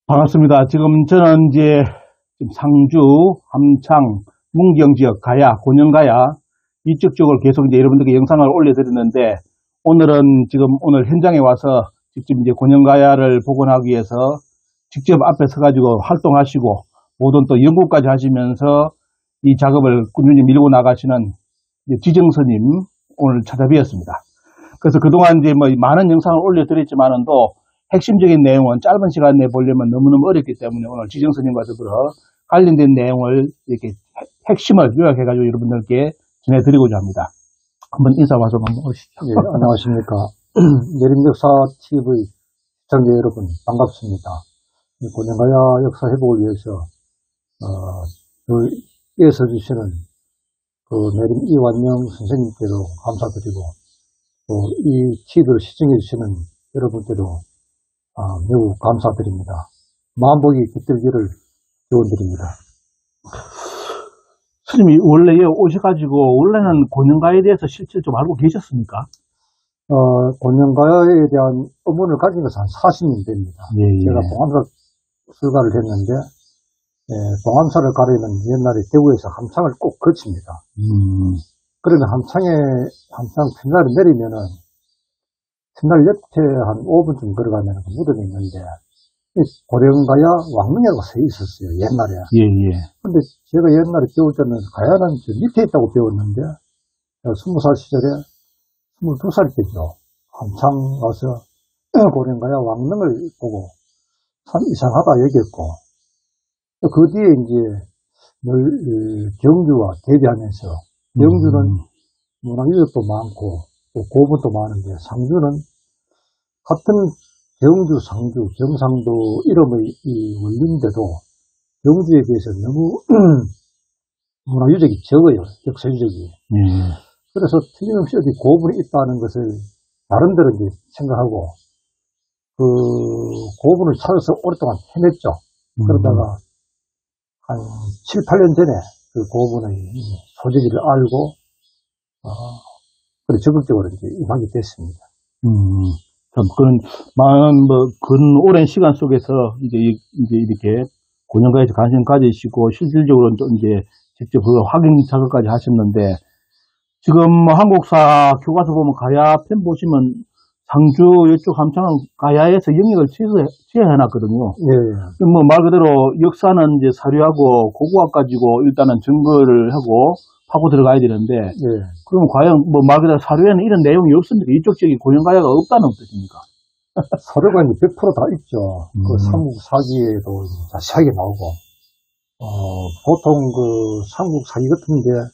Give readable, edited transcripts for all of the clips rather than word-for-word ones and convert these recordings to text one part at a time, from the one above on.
반갑습니다. 지금 저는 이제 상주, 함창, 문경 지역, 가야, 곤영가야 이쪽 쪽을 계속 이제 여러분들께 영상을 올려드렸는데 오늘 현장에 와서 직접 이제 곤영가야를 복원하기 위해서 직접 앞에 서가지고 활동하시고 모든 또 연구까지 하시면서 이 작업을 꾸준히 밀고 나가시는 지정스님 오늘 찾아뵈었습니다. 그래서 그동안 이제 뭐 많은 영상을 올려드렸지만은 또 핵심적인 내용은 짧은 시간 내에 보려면 너무너무 어렵기 때문에 오늘 지정스님과 더불어 관련된 내용을 이렇게 핵심을 요약해가지고 여러분들께 전해드리고자 합니다. 한번 인사 와서 한번 오시죠. 예, 안녕하십니까. 내림역사 TV 시청자 여러분 반갑습니다. 곤영가야 역사 회복을 위해서 애써 주시는 내림 이완영 선생님께도 감사드리고 또 이 TV를 시청해 주시는 여러분께도 매우 감사드립니다. 마음복이 깃들기를 기원드립니다. 스님이 원래 오셔가지고 원래는 곤영가에 대해서 실제로 좀 알고 계셨습니까? 곤영가야에 대한 의문을 가진 것은 한 40년 됩니다. 예. 제가 봉암사 출가를 했는데 봉암사를 가려면 옛날에 대구에서 함창을 꼭 거칩니다. 그러면 함창 터미널을 내리면은 터미널 옆에 한 5분쯤 걸어가면 무덤이 있는데 고령가야 왕릉이라고 써 있었어요, 옛날에. 예. 근데 제가 옛날에 배울 때는 가야는 저 밑에 있다고 배웠는데 20살 시절에 22살 때죠. 한창 와서 고령가야 왕릉을 보고 참 이상하다 얘기했고 그 뒤에 이제 늘 경주와 대비하면서 경주는 문화유적도 많고 또 고분도 많은데 상주는 같은 경주, 상주, 경상도 이름의 이 원리인데도 경주에 비해서 너무 문화유적이 적어요. 역사유적이. 그래서 틀림없이 어디 고분이 있다는 것을 나름대로 이제 생각하고 그 고분을 찾아서 오랫동안 헤맸죠. 그러다가 한 7, 8년 전에 그 고분의 소재지를 알고 그래 적극적으로 이제 임하게 됐습니다. 그런 많은 오랜 시간 속에서 이제 이렇게 곤영가에서 관심 가지시고 실질적으로 좀 이제 직접 그 확인 작업까지 하셨는데 지금 한국사 교과서 보면 가야 편 보시면 상주 이쪽 함창은 가야에서 영역을 취해놨거든요. 예. 뭐 말 그대로 역사는 이제 사료하고 고고학 가지고 일단은 증거를 하고 파고 들어가야 되는데, 예. 그러면 과연 뭐 말 그대로 사료에는 이런 내용이 없습니까? 이쪽 지역에 곤영가야가 없다는 뜻입니까? 사료가 이제 100% 다 있죠. 그 삼국사기에도 자세하게 나오고, 보통 그 삼국사기 같은데,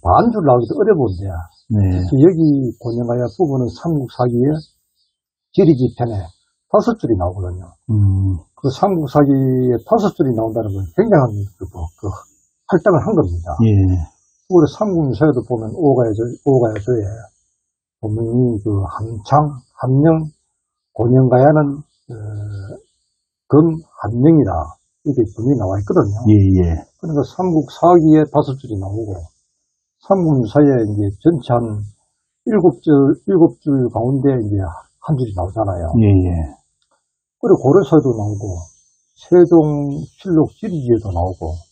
반줄 나오기도 어려운데, 여기 곤영가야 부분은 삼국사기에 지리지 편에 5줄이 나오거든요. 그 삼국사기에 5줄이 나온다는 건 굉장한 할당을 한 겁니다. 우리 삼국유사에도 보면 오가야조에 보면 그 함창, 함령, 곤영가야는 함령이라 이렇게 분명히 나와 있거든요. 그러니까 삼국사기에 5줄이 나오고 삼국유사에 이제 전체 한 7줄 가운데 이제 한 줄이 나오잖아요. 그리고 고려사에도 나오고 세종실록 지리지에도 나오고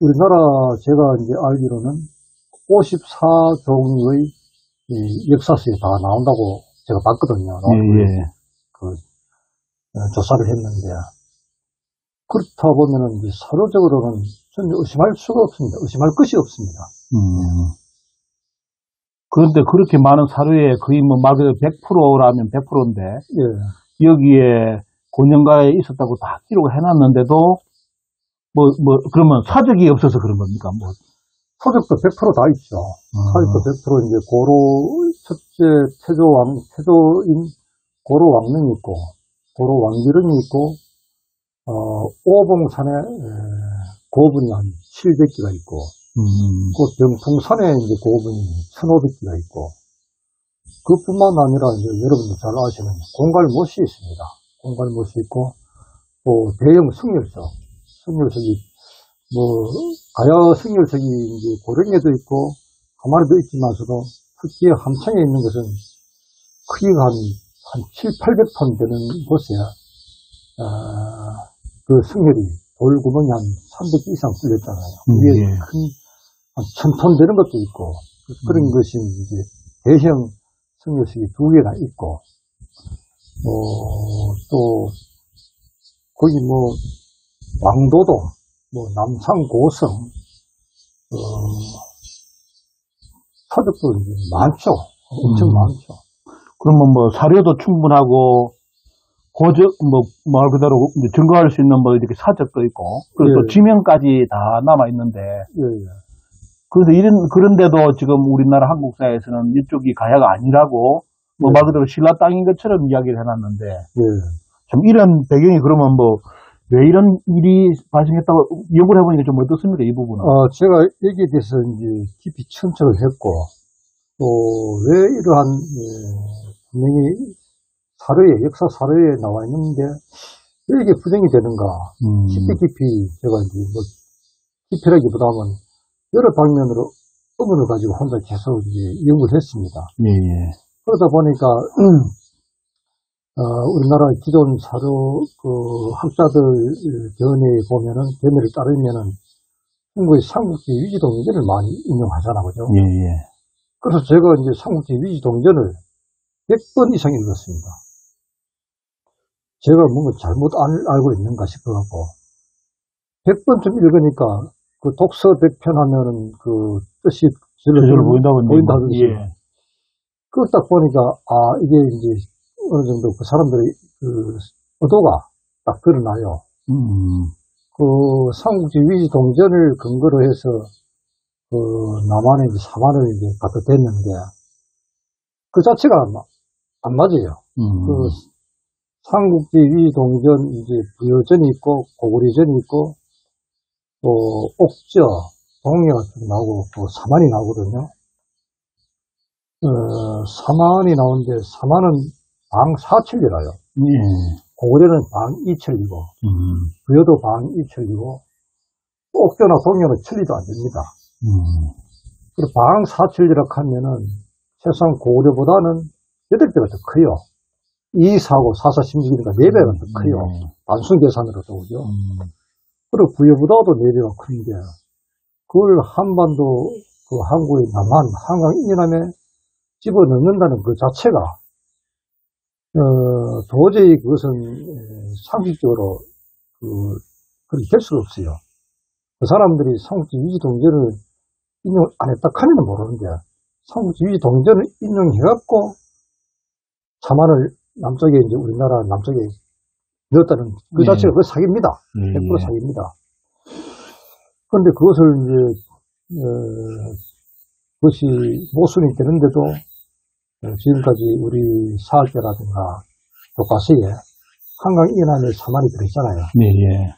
우리나라 제가 이제 알기로는 54종의 역사서에 다 나온다고 제가 봤거든요. 조사를 했는데 그렇다 보면은 이제 사료적으로는 전혀 의심할 수가 없습니다. 의심할 것이 없습니다. 그런데 그렇게 많은 사료에 거의 말 그대로 100%라면 100%인데 여기에 곤영가에 있었다고 다 기록을 해놨는데도 그러면 사적이 없어서 그런 겁니까? 사적도 100% 다 있죠. 사적도 100% 이제 고로, 첫째 태조인 고로 왕릉이 있고, 고로 왕기릉이 있고, 오봉산에 고분이 한 700기가 있고, 그 병풍산에 이제 고분이 1500기가 있고, 그뿐만 아니라 이제 여러분들 잘 아시는 공갈못이 있습니다. 공갈못이 있고, 또 대형 승열석이 가야 승열석이 이제 고령에도 있고 가만에도 있지만서도 특히 함창에 있는 것은 크기가 한 7, 800톤 되는 곳에 그 승열이 돌구멍이 한 300개 이상 뚫렸잖아요. 위에 예. 한 1000톤 되는 것도 있고, 그런 것이 이제 대형 승열식이 2개나 있고, 또, 거기 왕도동, 남산고성, 터득도 많죠. 엄청 많죠. 그러면 사료도 충분하고, 말 그대로 이제 증거할 수 있는 이렇게 사적도 있고, 그리고 또 예. 지명까지 다 남아있는데, 예. 그래서 그런데도 지금 우리나라 한국 사회에서는 이쪽이 가야가 아니라고, 말 그대로 신라 땅인 것처럼 이야기를 해놨는데, 예. 참 이런 배경이 그러면 왜 이런 일이 발생했다고 연구를 해보니까 좀 어떻습니까, 이 부분은? 제가 여기에 대해서 이제 깊이 천척을 했고, 또 왜 이러한, 분명히 역사 사료에 나와 있는데, 왜 이게 부정이 되는가? 깊이 제가 이제 깊이라기보다는 여러 방면으로 의문을 가지고 혼자 계속 이제 연구를 했습니다. 예, 예. 그러다 보니까, 우리나라 기존 사료, 학자들 견해를 따르면은, 중국의 삼국지 위지동전을 많이 인용하잖아, 그죠? 예, 예. 그래서 제가 이제 삼국지 위지동전을 100번 이상 읽었습니다. 제가 뭔가 잘못 알고 있는가 싶어갖고, 100번쯤 읽으니까, 그 독서 100편 하면은 그 뜻이 저절로 보인다든지. 예. 그걸 딱 보니까, 이게 이제 어느 정도 그 사람들의 그 의도가 딱 드러나요. 그 삼국지 위지동전을 근거로 해서 그 남한의 이제 사만을 이제 갖다 댔는데, 그 자체가 안 맞아요. 그 삼국지 위지동전 이제 부여전이 있고 고구려전이 있고 또 옥저, 동해가 나오고 또 사만이 나오거든요. 사만이 나오는데 사만은 방4천리라요. 예. 고구려는 방2천리고 부여도 방2천리고 옥저나 동해는 천리도 안 됩니다. 그리고 방4천리라 하면은 최소한 고구려보다는 8배가 더 커요. 2, 4고 4, 4, 16이니까 4배가 더 커요. 단순 계산으로도, 그죠? 그리고 부여보다도 4배가 큰데, 그걸 한반도, 그 한국의 남한, 한강 이남에 집어넣는다는 그 자체가, 도저히 그것은 상식적으로, 그렇게 될 수가 없어요. 그 사람들이 삼국지 위지동전을 인용 안 했다 하면 모르는데, 삼국지 위지동전을 인용해갖고, 사만을 남쪽에 이제 우리나라 남쪽에 넣었다는 그 자체가 그 사기입니다. 100% 사기입니다. 그런데 그것을 이제 그것이 모순이 되는데도 지금까지 우리 사학계라든가 교과서에 한강 이남에 사만이 들어있잖아요. 네, 예.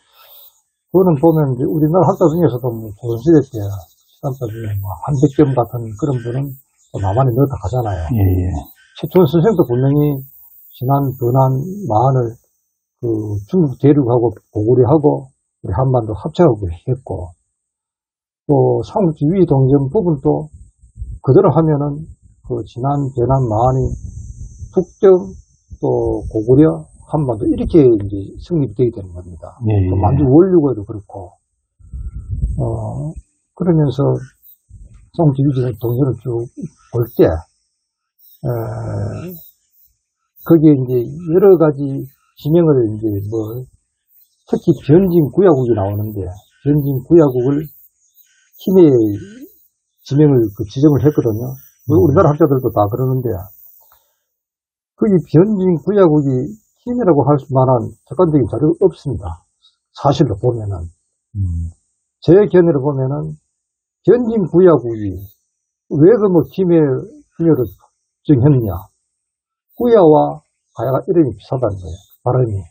그거는 보면 이제 우리나라 학자 중에서도 조선시대 때 시간자 중에 한 100점 같은 그런 분은 또 남한에 넣었다 하잖아요. 예, 예. 최초원 선생도 분명히 지난 변한 마흔을 그 중국 대륙하고 고구려하고 우리 한반도 합쳐하고 했고, 또 삼국지 위지동전 부분도 그대로 하면은 그 지난 변한 마흔이 북경 또 고구려 한반도 이렇게 이제 성립이 되게 되는 겁니다. 예, 예. 만주 원류에도 그렇고, 그러면서 삼국지 위지동전을 쭉 볼 때, 거기에 이제 여러 가지 지명을 이제 특히 변진구야국이 나오는데, 변진구야국을 힘의 지명을 지정을 했거든요. 우리나라 학자들도 다 그러는데, 거기 변진구야국이 힘이라고 할 만한 객관적인 자료가 없습니다. 사실로 보면은. 제 견해로 보면은, 변진구야국이 왜 김해를 정했느냐. 구야와 가야가 이름이 비슷하다는 거예요. 발음이.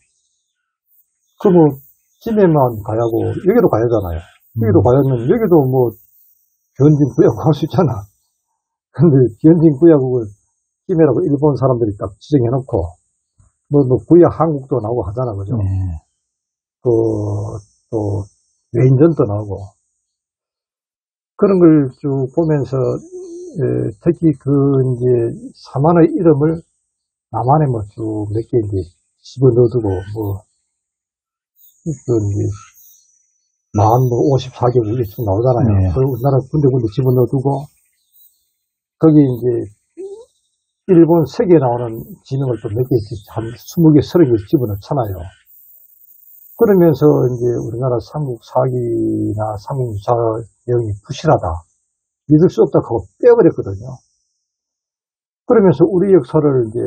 김해만 가야고, 여기도 가야잖아요. 여기도 가야면, 여기도 변진구야국 할 수 있잖아. 근데 변진구야국을 김해라고 일본 사람들이 딱 지정해놓고, 구야 한국도 나오고 하잖아, 그죠? 또, 외인전도 나오고. 그런 걸 쭉 보면서, 특히 이제, 사만의 이름을 남한에 쭉 몇 개 이제 집어넣어두고, 이제, 만 54개국 이렇게 나오잖아요. 네. 그걸 우리나라 군데 집어넣어두고, 거기 이제, 일본 세계에 나오는 지명을 또 몇 개, 한 20개, 30개 집어넣잖아요. 그러면서 이제 우리나라 삼국 사기나 삼국 유사 내용이 부실하다, 믿을 수 없다 하고 빼버렸거든요. 그러면서 우리 역사를 이제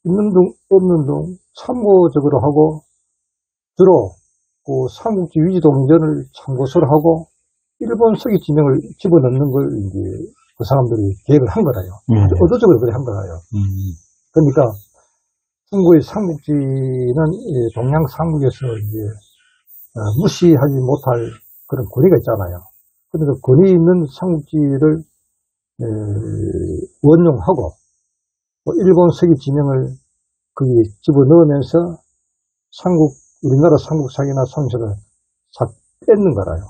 있는 둥 없는 둥 참고적으로 하고, 주로 그 삼국지 위지동전을 참고서로 하고 일본 서기 진영을 집어넣는 걸 이제 그 사람들이 계획을 한 거라요. 의도적으로 그래 한 거라요. 그러니까 중국의 삼국지는 동양 삼국에서 이제 무시하지 못할 그런 권위가 있잖아요. 그러니까 권위 있는 삼국지를 원용하고 또 일본 서기 진영을 거기에 집어넣으면서 우리나라 삼국사기나 삼국사를 싹 뺏는 거라요.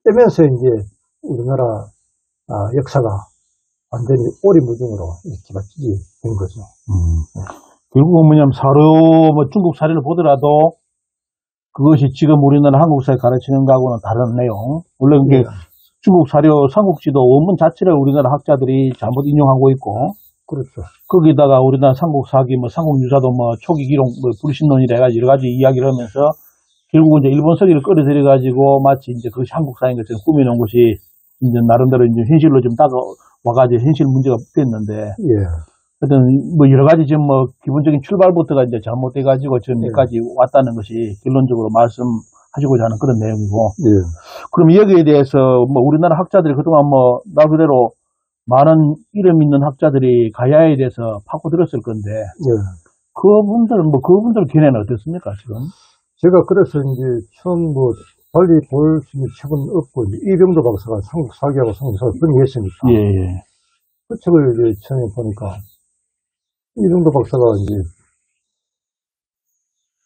빼면서 이제 우리나라 역사가 완전히 오리무중으로 뒤바뀌게 된 거죠. 결국은 뭐냐면 중국 사례를 보더라도 그것이 지금 우리나라 한국사에 가르치는 거하고는 다른 내용. 원래 그게 중국 사료 삼국지도 원문 자체를 우리나라 학자들이 잘못 인용하고 있고, 그렇죠. 거기다가 우리나라 삼국사기, 삼국유사도 초기 기록, 불신론이라 해가지고 여러 가지 이야기를 하면서 결국은 이제 일본 서기를 끌어들여가지고 마치 이제 그것이 한국사인 것처럼 꾸며놓은 것이 이제 나름대로 이제 현실로 좀 다가와가지고 현실 문제가 됐는데, 하여튼 여러 가지 지금 기본적인 출발부터가 이제 잘못돼가지고 지금 여기까지 왔다는 것이 결론적으로 말씀하시고자 하는 그런 내용이고, 그럼 여기에 대해서 우리나라 학자들이 그동안 말 그대로 많은 이름 있는 학자들이 가야에 대해서 파고들었을 건데, 그분들 견해는 어떻습니까, 지금? 제가 그래서 이제 처음 빨리 볼 수 있는 책은 없고, 이병도 박사가 삼국 사기하고 삼국사를 분리했으니까. 그 책을 이제 처음에 보니까, 이병도 박사가 이제,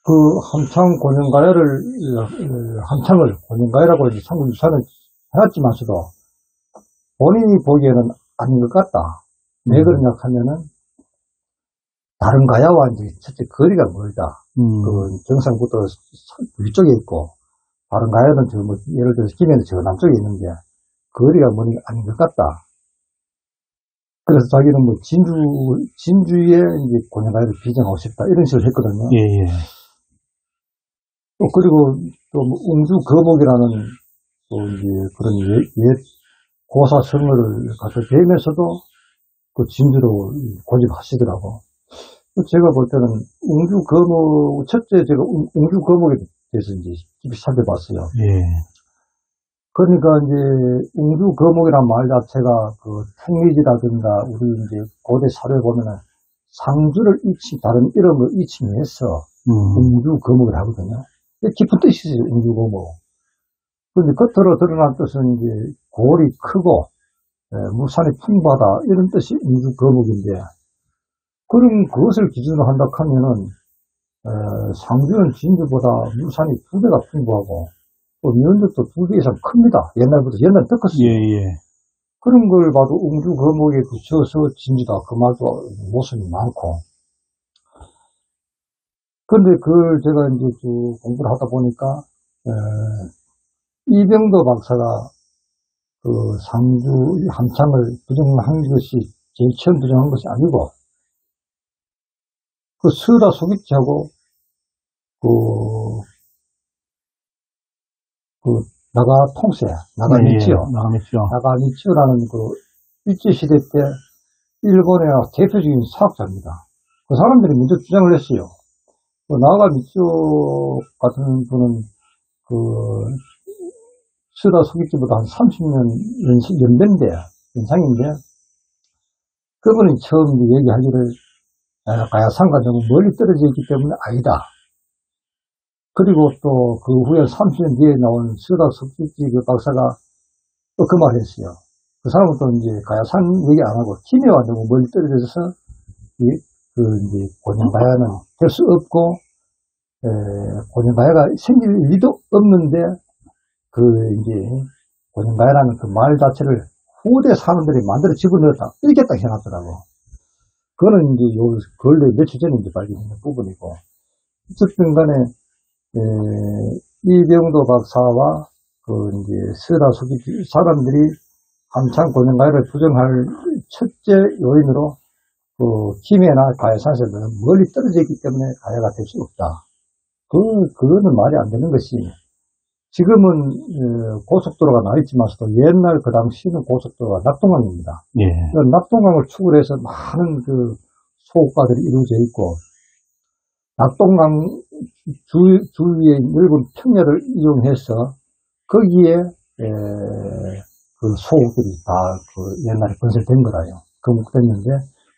그 함창을 권영가야라고 이제 삼국 유사는 해놨지만서도, 본인이 보기에는 아닌 것 같다. 왜 그러냐 하면은, 다른 가야와 이제 첫째 거리가 멀다. 그 경상북도 위쪽에 있고, 다른 가야는 예를 들어서 김해는 저 남쪽에 있는데, 거리가 멀리 아닌 것 같다. 그래서 자기는 진주에 이제 권영가야를 비전하고 싶다. 이런 식으로 했거든요. 또 그리고 또 웅주 거목이라는 또 이제 그런 옛 고사 성어를 갖다 배우면서도 그 진주로 고집하시더라고. 제가 볼 때는 첫째 제가 웅주 거목에 대해서 이제 깊이 살펴봤어요. 그러니까 이제 웅주 거목이란 말 자체가 그 택미지라든가 우리 이제 고대 사료에 보면은 상주를 다른 이름을 이칭해서 웅주 거목을 하거든요. 깊은 뜻이 있어요, 웅주 거목. 그런데 겉으로 드러난 뜻은 이제 골이 크고 무산이 풍부하다 이런 뜻이 웅주 거목인데, 그럼 그것을 기준으로 한다 하면은 상주는 진주보다 무산이 2배가 풍부하고 또 면적도 2배 이상 큽니다. 옛날 더 컸어요. 그런 걸 봐도 웅주 거목에 붙여서 진주다 그 말도 모순이 많고, 그런데 그걸 제가 이제 쭉 공부를 하다 보니까 이병도 박사가 그 상주 함창을 부정한 것이 제일 처음 부정한 것이 아니고, 그 스다 소비치하고 나가미치오라는 그 일제시대 때 일본의 대표적인 사학자입니다. 그 사람들이 먼저 주장을 했어요. 그 나가미치오 같은 분은 그 스다 소비치보다 한 30년 연상인데, 그분이 처음 얘기하기를 가야산과 너무 멀리 떨어져 있기 때문에 아니다. 그리고 또 그 후에 30년 뒤에 나온 스다 소비치 그 박사가 또 그 말을 했어요. 그 사람은 또 이제 가야산 얘기 안 하고 김해와 너무 멀리 떨어져서 이제 권영가야는 될 수 없고, 권영가야가 생길 리도 없는데, 이제 권영가야라는 그 말 자체를 후대 사람들이 만들어 집어넣었다. 이렇게 딱 해놨더라고. 그거는 이제 근래 며칠 전에 이제 발견된 부분이고, 어쨌든 간에 이병도 박사와 이제 서다수기 사람들이 한창 고년가야를 부정할 첫째 요인으로 김해나 가야산에서는 멀리 떨어져 있기 때문에 가야가 될 수 없다. 그거는 말이 안 되는 것이, 지금은 고속도로가 나 있지만서도 옛날 그 당시에는 고속도로가 낙동강입니다. 예. 낙동강을 축을 해서 많은 소옥가들이 이루어져 있고, 낙동강 주위의 넓은 평야를 이용해서 거기에 소옥들이 다 옛날에 건설된 거라요. 건설됐는데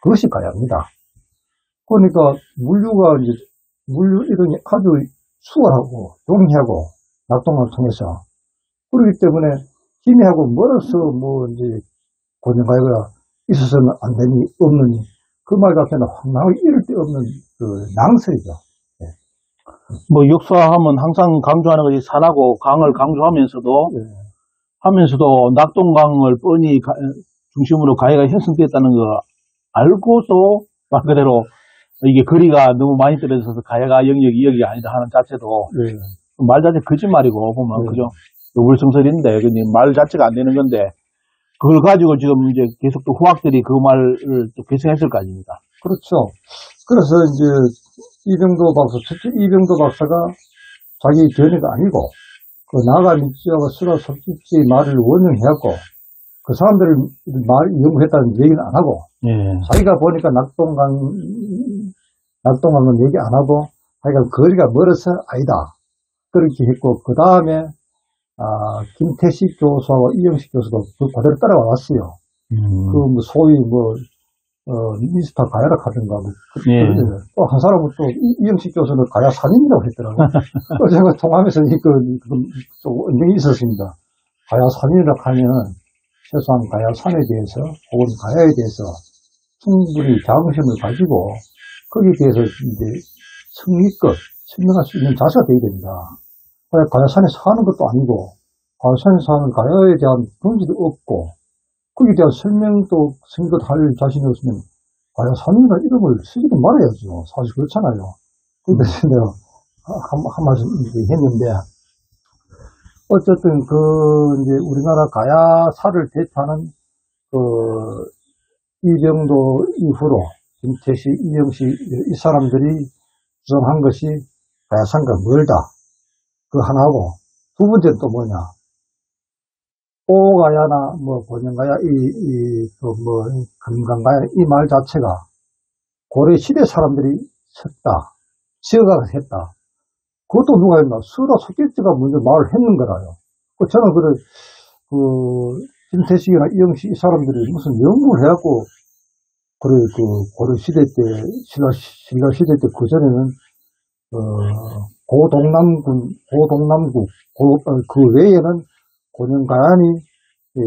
그것이 가야입니다. 그러니까 물류 이동이 아주 수월하고 용이하고 낙동강을 통해서, 그렇기 때문에 김해하고 멀어서 이제 고년가야가 있어서는 안 되니 없느니, 그 말 같게는 황당하게 이럴 데 없는 낭설이죠. 네. 역사하면 항상 강조하는 것이 산하고 강을 강조하면서도, 네. 낙동강을 뻔히 중심으로 가야가 형성되었다는 거 알고도 말 그대로 이게 거리가 너무 많이 떨어져서 가야가 영역이 여기가 아니다 하는 자체도, 네. 말 자체 거짓말이고, 보면, 네. 그죠? 울성설인데, 말 자체가 안 되는 건데, 그걸 가지고 지금 이제 계속 또 후학들이 그 말을 또 계승했을 거 아닙니까? 그렇죠. 그래서 이제 첫째 이병도 박사가 자기 견해가 아니고, 나가 민주화가 수라 솔직히 말을 원용해갖고, 그 사람들을 말 연구했다는 얘기는 안 하고, 예. 자기가 보니까 낙동강은 얘기 안 하고, 자기가 거리가 멀어서 아니다. 그렇게 했고, 그 다음에, 김태식 교수와 이영식 교수도 그대로 따라왔어요. 소위 미스터 가야라 하든가, 예. 또 한 사람은 또 이영식 교수는 가야 산인이라고 했더라고요. 제가 통하면서 좀 언쟁이 있었습니다. 가야 산인이라고 하면은, 최소한 가야 산에 대해서, 혹은 가야에 대해서 충분히 자긍심을 가지고, 거기에 대해서 이제 성의껏 설명할 수 있는 자세가 되어야 됩니다. 가야산에 사는 것도 아니고, 가야산에 사는 가야에 대한 본질도 없고, 거기에 대한 설명도 성의껏 할 자신이 없으면, 가야산이라는 이름을 쓰지도 말아야죠. 사실 그렇잖아요. 그래서 내가 한 말씀 했는데, 어쨌든 이제 우리나라 가야사를 대표하는 이병도 이후로 김태식, 이영식 이 사람들이 주장한 것이 가야산과 멀다. 그 하나고, 두 번째는 또 뭐냐. 오가야나 고년가야 금강가야 이 말 자체가 고려 시대 사람들이 썼다. 지어가서 했다. 그것도 누가 했나? 수라 속객제가 먼저 말을 했는 거라요. 저는 김태식이나 이영식 이 사람들이 무슨 연구를 해갖고, 고려 시대 때, 신라 시대 때 그전에는, 고동남국, 그 외에는 고년가야니,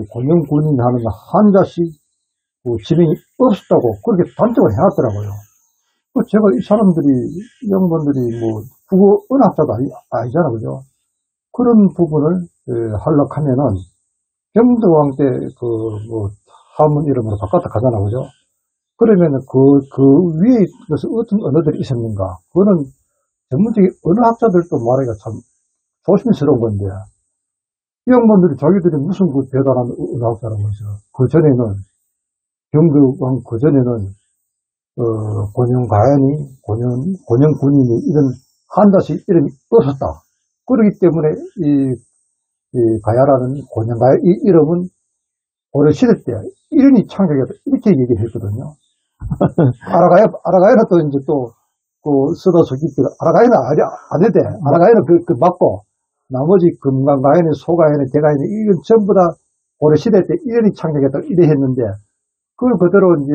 고년군이 하는 한자식, 지명이 없었다고 그렇게 단정을 해놨더라고요. 제가 이 사람들이, 이 양반들이 국어 은학자도 아니잖아, 그죠? 그런 부분을 하려고 하면은, 병조왕 때 하문 이름으로 바꿨다 하잖아, 그죠? 그러면은 그 위에 그래서 어떤 언어들이 있었는가? 그거는 전문적인 언어학자들도 말하기가 참 조심스러운 건데, 이 양반들이 자기들이 무슨 대단한 언어학자라고 해서, 병조왕 그전에는 고년가야니, 고년군이니, 이런 한자식 이름이 없었다. 그렇기 때문에, 가야라는 고년가야 이 이름은 고려 시대 때 이름이 창작했다. 이렇게 얘기를 했거든요. 아라가야는 또 이제 쓰다 속기가, 아라가야는 안 해대. 아라가야는 맞고, 나머지 금강가야는, 소가야는, 대가야는, 이건 전부 다 고려 시대 때 이름이 창작했다. 이래 했는데, 그걸 그대로 이제,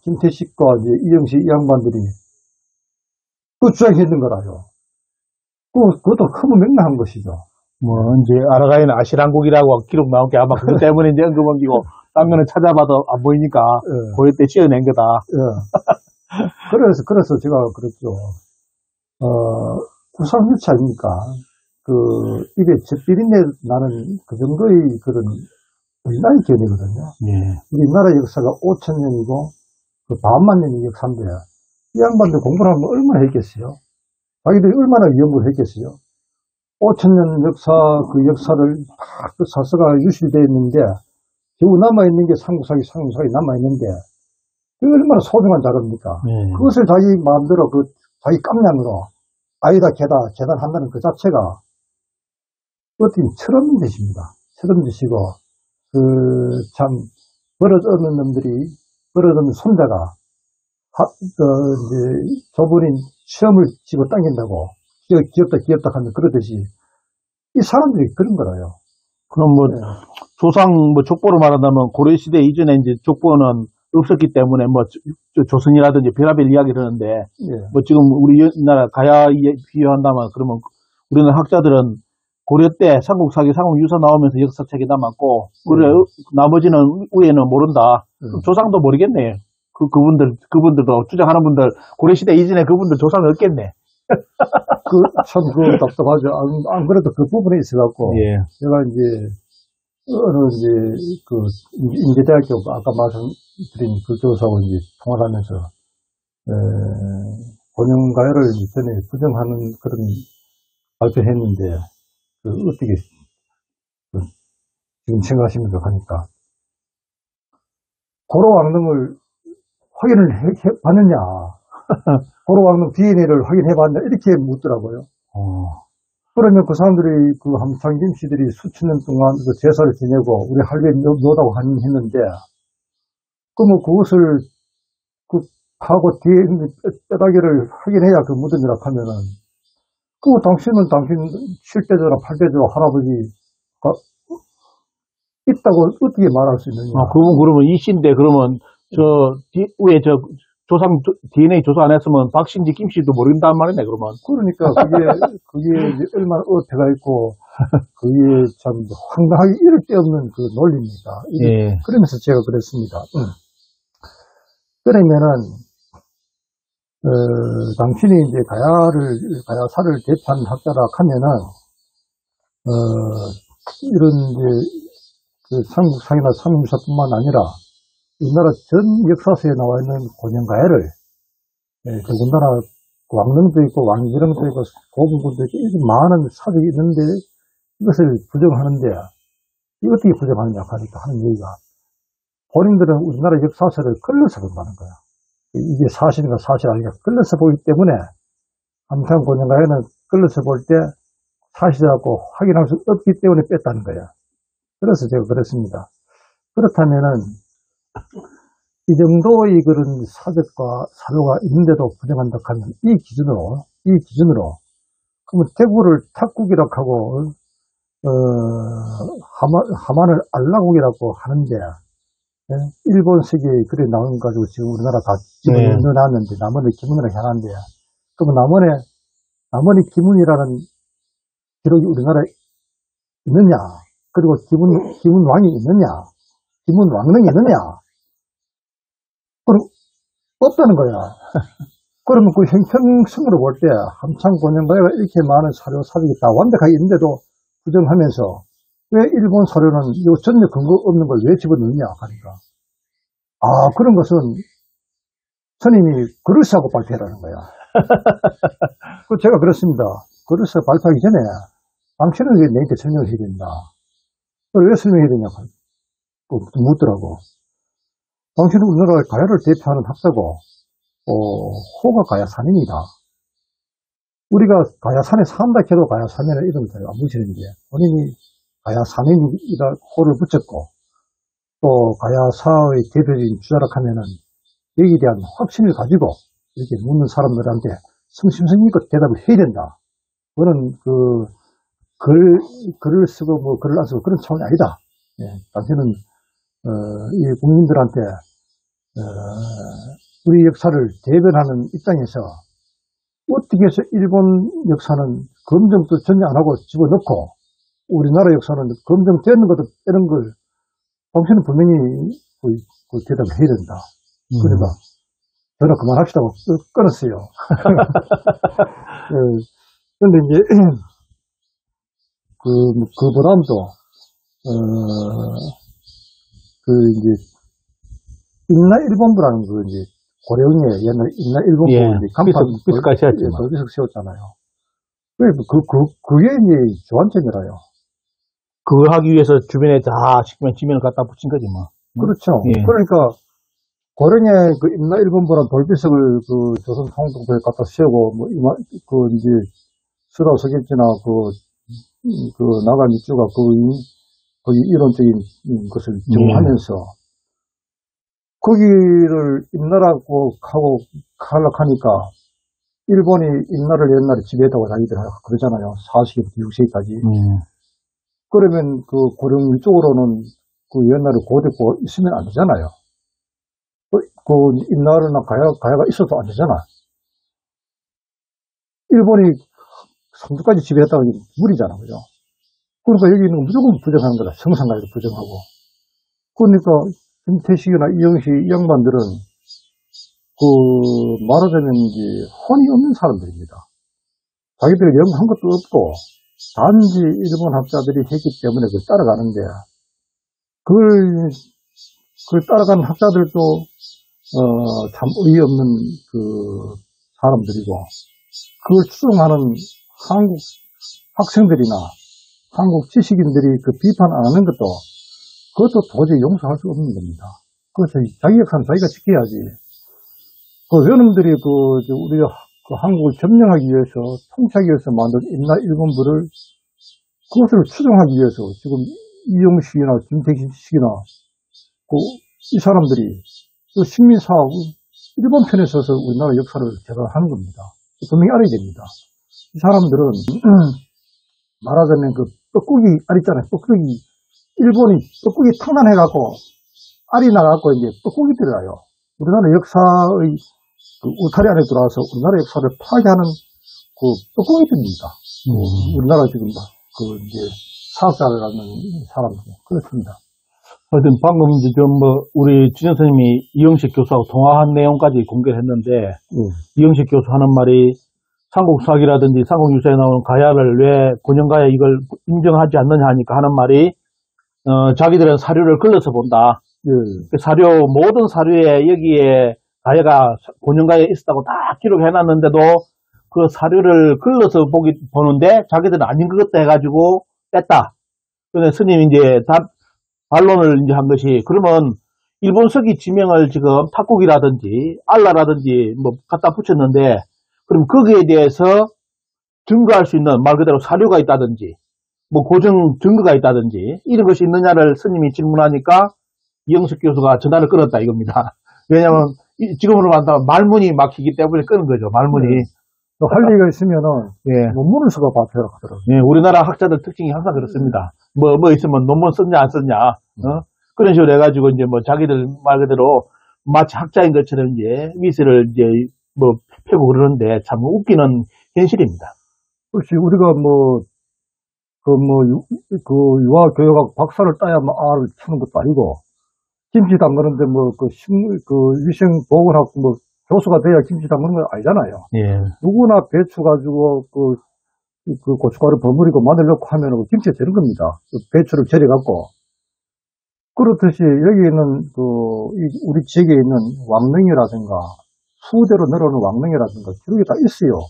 김태식과 이제 이영식 이 양반들이 주장했는 거라요. 그것도 허무맹랑한 것이죠. 이제 아라가야는 아시랑국이라고 기록 나온 게 아마 그것 때문에 이제 언급한기고, 딴 거는 찾아봐도 안 보이니까, 고려 때 지어낸 거다. 그래서 제가 그랬죠. 구상유치 아닙니까? 입에 젖비린내 나는 그 정도의 그런 우리나라의 견해거든요. 우리나라 역사가 5,000년이고, 반만 년의 역사인데, 이 양반들 공부를 하면 얼마나 했겠어요? 자기들이 얼마나 위험을 했겠어요. 5,000년 그 역사를 다 그 사서가 유실되어 있는데, 겨우 남아있는 게 삼국사기 남아있는데, 그게 얼마나 소중한 자료입니까? 그것을 자기 마음대로 자기 깜냥으로, 아니다, 계단한다는 그 자체가, 어떻게 철없는 짓이고, 참, 버릇없는 놈들이, 버릇없는 손자가, 저분이 시험을 집어 당긴다고, 귀엽다 하면 그러듯이, 이 사람들이 그런 거라요. 그럼 조상, 족보로 말한다면, 고려시대 이전에 이제 족보는 없었기 때문에, 조선이라든지 별의별 이야기를 하는데, 지금 우리나라 가야에 비유한다면, 그러면 우리나라 학자들은 고려 때 삼국사기, 삼국유사 나오면서 역사책에 남았고, 나머지는 위에는 모른다. 조상도 모르겠네. 그분들도 주장하는 분들, 고려시대 이전에 그분들 조상이 없겠네. 참, 답답하죠. 안 그래도 그 부분에 있어갖고, 제가 인제대학교, 아까 말씀드린 그 교수하고 통화를 하면서, 권영가야를 전에 부정하는 그런 발표했는데, 어떻게, 지금 생각하십니까? 하니까, 고로왕릉을 확인을 봤느냐? 고로왕릉 DNA를 확인해봤냐? 이렇게 묻더라고요. 그러면 그 사람들이, 함창 김씨들이 수천 년 동안 그 제사를 지내고, 우리 할배 묘다고 했는데, 그러면 그것을, 하고 DNA 뼈다귀를 확인해야 그 무덤이라 하면은, 당신은 당신 7대조나 8대조 할아버지가 있다고 어떻게 말할 수 있느냐. 그러면 이씨인데, 그러면, 조상 DNA 조사 안 했으면 박신지 김씨도 모른단 말이네, 그러면. 그러니까 그게 이제 얼마나 어폐가 있고, 그게 참 황당하게 이를 데 없는 그 논리입니다. 그러면서 제가 그랬습니다. 그러면은, 당신이 이제 가야사를 대표하는 학자라 하면은, 이런 삼국사기나 삼국유사뿐만 아니라, 우리나라 전 역사서에 나와 있는 권영가야를, 우리나라 왕릉도 있고, 왕지릉도 있고, 고분군도 있고, 이렇게 많은 사적이 있는데, 이것을 부정하는데, 이 어떻게 부정하느냐 하니까 하는 얘기가, 본인들은 우리나라 역사서를 걸러서 본다는 거야. 이게 사실인가 사실 아닌가 걸러서 보기 때문에, 함창 권영가야는 걸러서 볼 때 사실이라고 확인할 수 없기 때문에 뺐다는 거야. 그래서 제가 그랬습니다. 그렇다면은, 이 정도의 그런 사적과 사료가 있는데도 부정한다 하면, 이 기준으로, 그러면 대구를 탁국이라고 하고, 하만을 알라국이라고 하는데, 일본식이 그래 나온 거 가지고 지금 우리나라 다 집어넣어 놨는데, 남원의 기문이라고 하는데, 그러면 남원의 기문이라는 기록이 우리나라에 있느냐? 그리고 기문왕이 있느냐? 기문왕릉이 있느냐? 그럼 없다는 거야. 그러면 그 형평성으로 볼 때 함창 권영가야가 이렇게 많은 사적이 다 완벽하게 있는데도 부정하면서 왜 일본 사료는 전혀 근거 없는 걸 왜 집어넣느냐 하니까, 그런 것은 스님이 글을 쓰고 발표하라는 거야. 제가 그랬습니다. 글을 써 발표하기 전에 당신은 왜 내한테 설명을 해야 된다. 왜 설명해야 되냐 묻더라고. 당신은 우리나라 가야를 대표하는 학자고, 호가 가야산입니다. 우리가 가야산에 산다 해도 가야산이라는 이름을 안 붙이는데, 본인이 가야산인이라 호를 붙였고, 또 가야사의 대표적인 주자라 하면은, 여기에 대한 확신을 가지고, 이렇게 묻는 사람들한테 성심성의껏 대답을 해야 된다. 그거는 글을 쓰고 글을 안 쓰고 그런 차원이 아니다. 당신은, 이 국민들한테, 우리 역사를 대변하는 입장에서 어떻게 해서 일본 역사는 검증도 전혀 안 하고 집어넣고 우리나라 역사는 검증되는 것도 빼는 걸 당신은 분명히 그 대답을 해야 된다. 그러니까 전화 그만합시다고 끊었어요. 그런데 이제 그보다도 이제 인나 일본부라는 그 이제 고령에 옛날 일본 예. 보고 간판 비석까지 세웠지만. 돌비석 세웠잖아요. 그게 이제 조안점이라요. 그걸 하기 위해서 주변에 다 시키면 지면을 갖다 붙인 거지, 뭐. 그렇죠. 예. 그러니까, 고령에 그 임나 일본보란 돌비석을 그 조선 상동도에 갖다 세우고, 뭐, 이제, 수라 서객지나 그 나가 밑주가 그 이론적인 것을 정하면서, 거기를 임나라고 하고 하려하니까, 일본이 임나를 옛날에 지배했다고 자기들 그러잖아요. 4세기부터 6세기까지. 그러면 그 고령 위쪽으로는 그 옛날에 고대고 있으면 안 되잖아요. 그 임나라나 가야가 있어도 안 되잖아. 일본이 성주까지 지배했다고 하면 무리잖아, 그죠? 그러니까 여기는 무조건 부정하는 거다. 성상가에도 부정하고. 그러니까 김태식이나 이영식 이 양반들은 그 말하자면 이제 혼이 없는 사람들입니다. 자기들이 연구한 것도 없고 단지 일본 학자들이 했기 때문에 그걸 따라가는데 그걸 따라가는 학자들도 참 어이없는 그 사람들이고 그걸 추종하는 한국 학생들이나 한국 지식인들이 그 비판 안 하는 그것도 도저히 용서할 수 없는 겁니다. 그래서 자기 역사는 자기가 지켜야지. 그 외놈들이 우리가 그 한국을 점령하기 위해서, 통치하기 위해서 만든 임나 일본부를 그것을 추종하기 위해서 지금 이용식이나 김태식이나 이 사람들이 그 식민사하고 일본 편에 서서 우리나라 역사를 개발하는 겁니다. 분명히 알아야 됩니다. 이 사람들은 말하자면 그 뻐꾸기 알 있잖아요. 뻐꾸기 일본이 뻐꾸기 탕난해갖고 알이 나갖고 이제 뻐꾸기들이라요. 우리나라 역사의 그 울타리 안에 들어와서 우리나라 역사를 파괴하는 그 뻐꾸기들입니다. 우리나라 지금 이제 사학자라는 사람들 그렇습니다. 하여튼 방금 우리 주전 선생님이 이영식 교수하고 통화한 내용까지 공개를 했는데 이영식 교수 하는 말이 삼국사기라든지 삼국유사에 나오는 가야를 왜 곤영가야 이걸 인정하지 않느냐 하니까 하는 말이 자기들은 사료를 걸러서 본다. 그 사료 모든 사료에 여기에 가야가 곤영가에 있었다고 딱 기록해놨는데도 그 사료를 걸러서 보는데 자기들은 아닌 것 같다 해가지고 뺐다. 그런데 스님이 이제 반론을 이제 한 것이 그러면 일본 서기 지명을 지금 탁국이라든지 알라라든지 뭐 갖다 붙였는데 그럼 거기에 대해서 증거할 수 있는 말 그대로 사료가 있다든지 뭐 고정 증거가 있다든지 이런 것이 있느냐를 스님이 질문하니까 이영식 교수가 전화를 끊었다 이겁니다. 왜냐하면 지금으로 말하면 말문이 막히기 때문에 끊은 거죠. 말문이. 할 얘기가 있으면은 논문을 써가 발표를 하더라고요. 예, 우리나라 학자들 특징이 항상 그렇습니다. 뭐 있으면 논문 썼냐 안 썼냐 그런 식으로 해가지고 이제 뭐 자기들 말 그대로 마치 학자인 것처럼 이제 위세를 이제 뭐 펴고 그러는데 참 웃기는 현실입니다. 그렇지 우리가 유아교육학 박사를 따야만 알을 치는 것도 아니고 김치 담그는데 위생보건학 교수가 돼야 김치 담그는 건 아니잖아요. 예. 누구나 배추 가지고 그 고춧가루 버무리고 마늘 넣고 하면 김치가 되는 겁니다. 배추를 절여갖고. 그렇듯이 여기 있는 우리 지역에 있는 왕릉이라든가 수대로 내려오는 왕릉이라든가 기록이 다 있어요.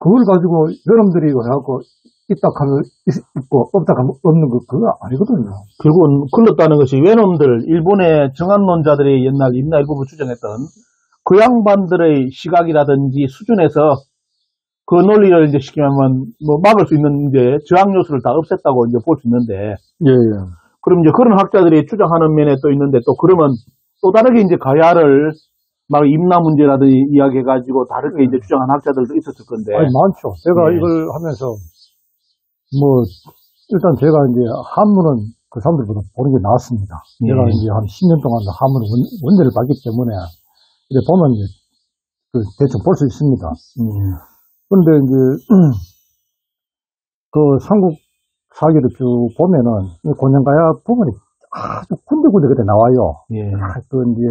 그걸 가지고 여러분들이 해갖고 있다 하면 있고 없다 하면 없는 그거 아니거든요. 결국은 걸렀다는 것이 외놈들 일본의 정한론자들이 옛날 임나일보부 추정했던 그 양반들의 시각이라든지 수준에서 그 논리를 이제 시키면 뭐 막을 수 있는 이제 저항 요소를 다 없앴다고 이제 볼 수 있는데 그럼 이제 그런 학자들이 주장하는 면에 또 있는데 또 그러면 또 다르게 이제 가야를 막 임나 문제라든지 이야기해가지고 다르게 이제 주장한 학자들도 있었을 건데. 아니, 많죠. 제가 이걸 하면서, 일단 제가 이제 한문은 그 사람들보다 보는 게 나았습니다. 제가 이제 한 10년 동안 한문 원제를 봤기 때문에, 이제 보면 이제, 대충 볼 수 있습니다. 그런데 이제, 그 삼국 사기를 쭉 보면은, 곤영가야 부분이 아주 군데군데 그때 나와요. 이제,